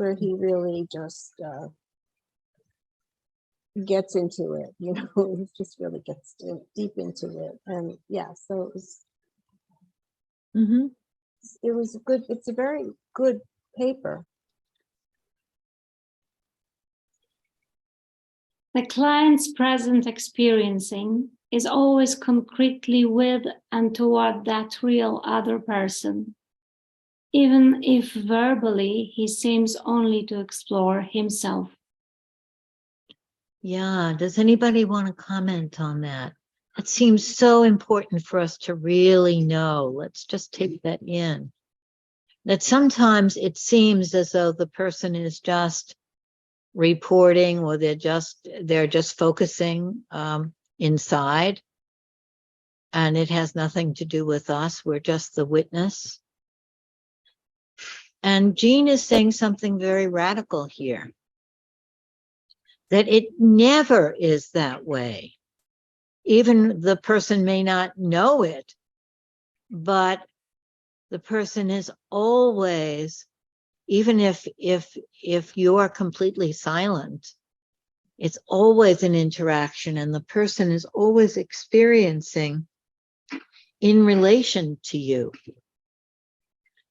where he really just gets into it, you know, he just really gets deep into it. And yeah, so it was good. It's a very good paper. The client's present experiencing is always concretely with and toward that real other person, even if verbally he seems only to explore himself. Yeah, does anybody want to comment on that? It seems so important for us to really know. Let's just take that in. That sometimes it seems as though the person is just reporting, or they're just focusing inside, and it has nothing to do with us. We're just the witness. And Jean is saying something very radical here, that it never is that way. Even the person may not know it, but the person is always, even if you are completely silent, it's always an interaction, and the person is always experiencing in relation to you.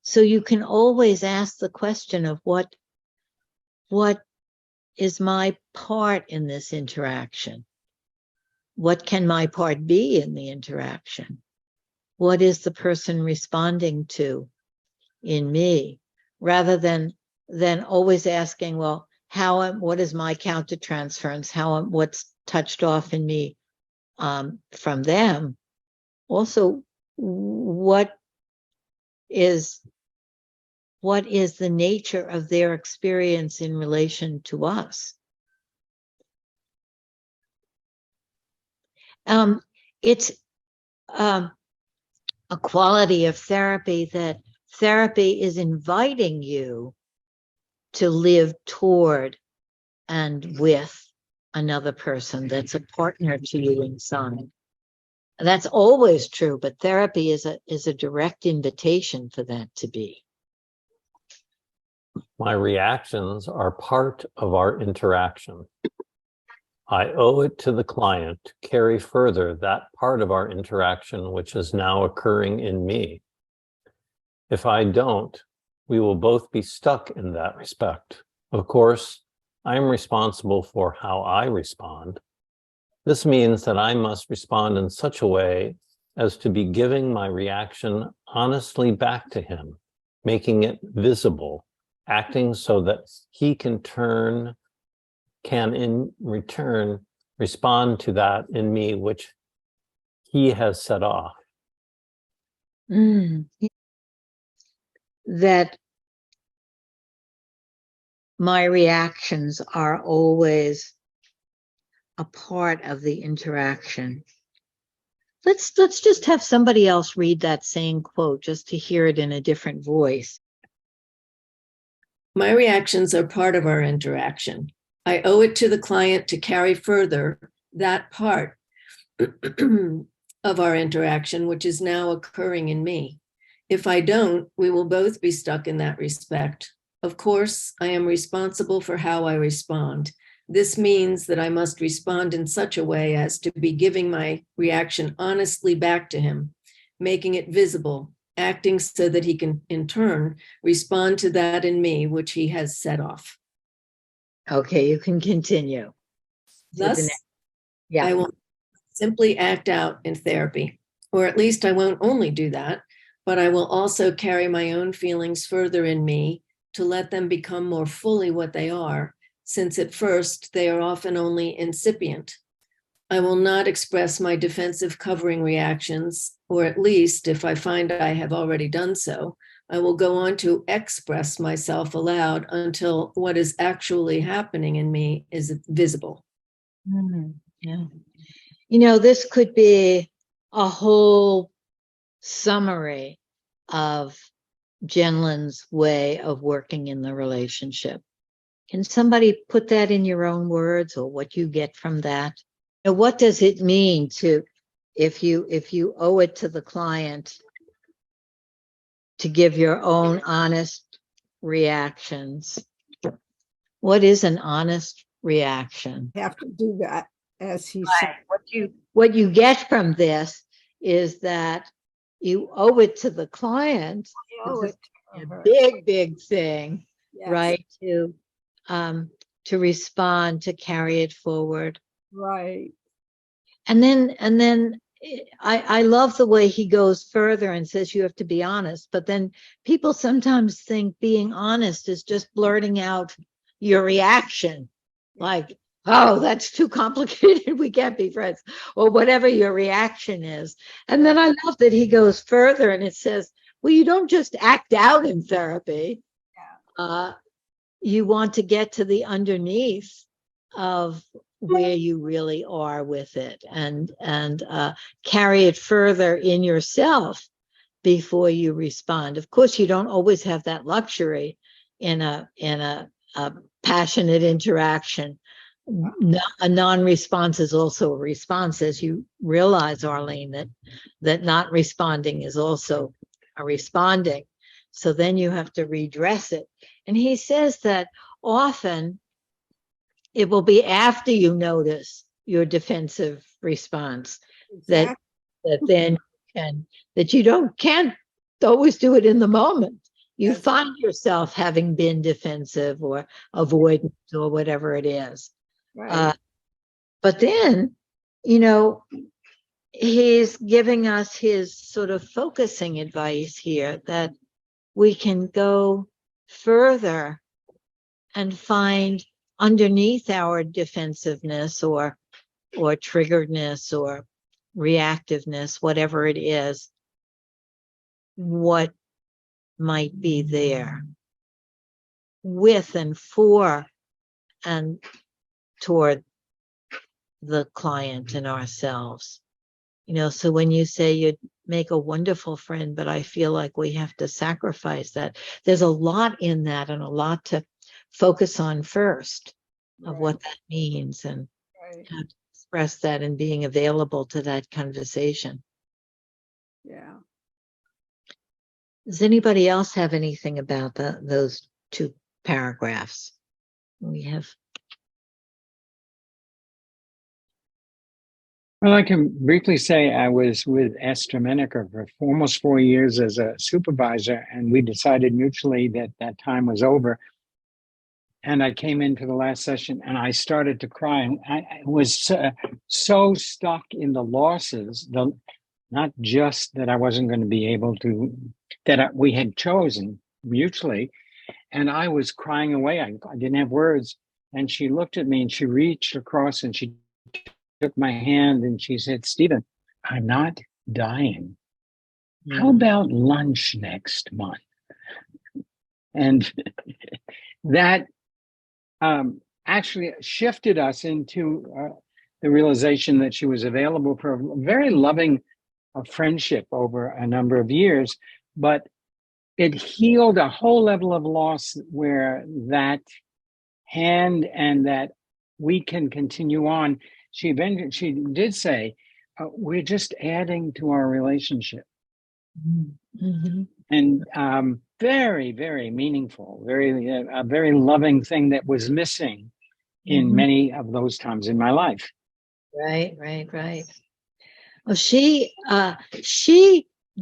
So you can always ask the question of what is my part in this interaction? What can my part be in the interaction? What is the person responding to in me? Rather than always asking, well, what is my countertransference? What's touched off in me from them? Also, what is the nature of their experience in relation to us? It's a quality of therapy that therapy is inviting you to live toward and with another person that's a partner to you inside. That's always true, but therapy is a direct invitation for that to be. My reactions are part of our interaction. I owe it to the client to carry further that part of our interaction which is now occurring in me. If I don't, we will both be stuck in that respect. Of course, I am responsible for how I respond. This means that I must respond in such a way as to be giving my reaction honestly back to him, making it visible, acting so that he can in return respond to that in me which he has set off. That my reactions are always a part of the interaction. Let's just have somebody else read that same quote just to hear it in a different voice. My reactions are part of our interaction. I owe it to the client to carry further that part of our interaction, which is now occurring in me. If I don't, we will both be stuck in that respect. Of course, I am responsible for how I respond. This means that I must respond in such a way as to be giving my reaction honestly back to him, making it visible, acting so that he can, in turn, respond to that in me which he has set off. Okay, you can continue. Thus, yeah. I will simply act out in therapy, or at least I won't only do that, but I will also carry my own feelings further in me to let them become more fully what they are, since at first they are often only incipient. I will not express my defensive covering reactions, or at least if I find I have already done so, I will go on to express myself aloud until what is actually happening in me is visible. Yeah. You know, this could be a whole summary of Jen-Lyn's way of working in the relationship. Can somebody put that in your own words, or what you get from that? Now, what does it mean to, if you owe it to the client to give your own honest reactions What is an honest reaction? Have to do that, as he Right. said. What you get from this is that you owe it to the client. Oh, This is it a hurt. big thing, Yes, right? To respond, to carry it forward. right. And then I love the way he goes further and says you have to be honest. But then people sometimes think being honest is just blurting out your reaction, like, oh, that's too complicated, we can't be friends, or whatever your reaction is. And then I love that he goes further and it says, well, you don't just act out in therapy. You want to get to the underneath of where you really are with it, and carry it further in yourself before you respond. Of course, you don't always have that luxury in a passionate interaction. A non-response is also a response, as you realize, Arlene, that not responding is also a responding. So then you have to redress it. And he says that often it will be after you notice your defensive response that then that you can't always do it in the moment. You Yes. find yourself having been defensive or avoidant or whatever it is. Right. But then, he's giving us his sort of focusing advice here that we can go further and find underneath our defensiveness or triggeredness or reactiveness, whatever it is, what might be there with and for and toward the client and ourselves. So when you say you'd make a wonderful friend, but I feel like we have to sacrifice that, there's a lot in that and a lot to focus on first of what that means and Right. how to express that and being available to that conversation. Yeah. Does anybody else have anything about those two paragraphs? We have. Well, I can briefly say I was with Esther Menaker for almost 4 years as a supervisor, and we decided mutually that that time was over. And I came into the last session and I started to cry. And I was so stuck in the losses, not just that I wasn't going to be able to, we had chosen mutually. And I was crying away. I didn't have words. And she looked at me and she reached across and she took my hand and she said, Stephen, I'm not dying. How about lunch next month? And that actually shifted us into the realization that she was available for a very loving friendship over a number of years, but it healed a whole level of loss where that hand and that we can continue on. She did say, we're just adding to our relationship. Mm-hmm. And very, very meaningful, a very loving thing that was missing in many of those times in my life. Right. Well, she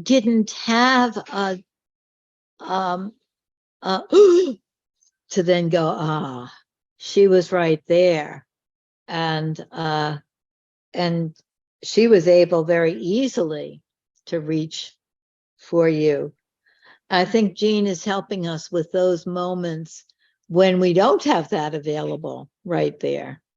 didn't have to then go, she was right there. And she was able very easily to reach for you. I think Jean is helping us with those moments when we don't have that available right there.